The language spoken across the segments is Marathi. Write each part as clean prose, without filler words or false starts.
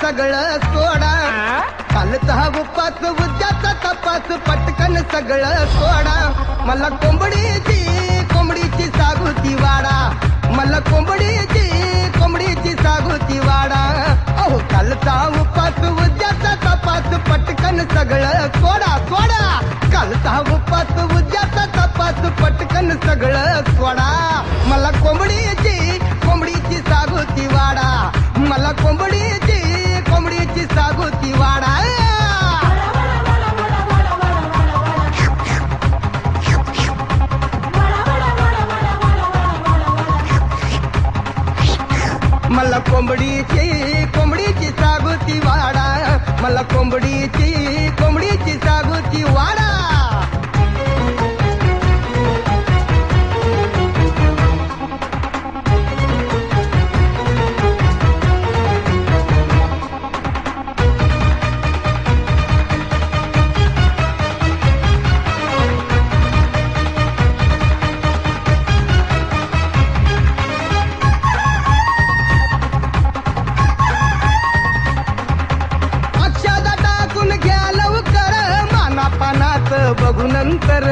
सगळं सोडा. कालचा उपास उद्याचा तपास पटकन सगळं सोडा. मला कोंबडीची सागुती वाडा. मला कोंबडीची सागुती वाडा. अहो कालचा उपास उद्याचा तपास पटकन सगळं सोडा सोडा. कालचा उपास उद्याचा तपास पटकन सगळं सोडा. मला कोंबडीची सागुती वाडा. मला कोंबडीची सागुती वाडा. मला कोंबडीची सागुती वाडा. मला कोंबडीची सागुती वाडा. बघू नंतर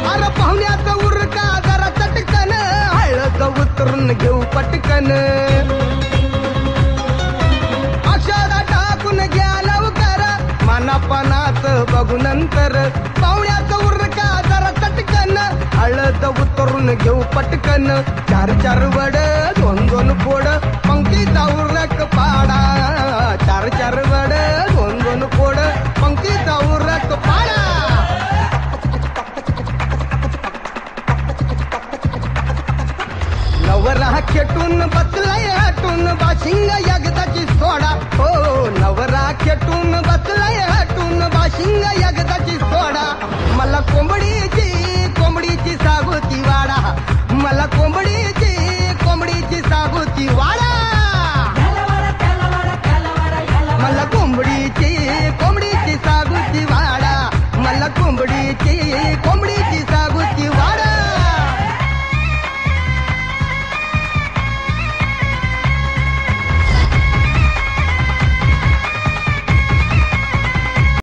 अरे पाहुण्याचं उरका जरा चटकन. हळद उतरून घेऊ पटकन. अक्षरा टाकून घ्या लवकर मानापानात बघू नंतर. पाहुण्याचं उरका जरा चटकन. हळद उतरून घेऊ पटकन. चार वड दोन फोड पंक्तीचा उरक पाडा. चार वड दोन फोड पंक्तीचा उरक पाडा. नवरा खेटून बसलाय हटून बाशिंग एकदाची सोडा. हो नवरा खेटून बसलाय हटून बाशिंग एकदाची सोडा. मला कोंबडीची सागुती वाडा. मला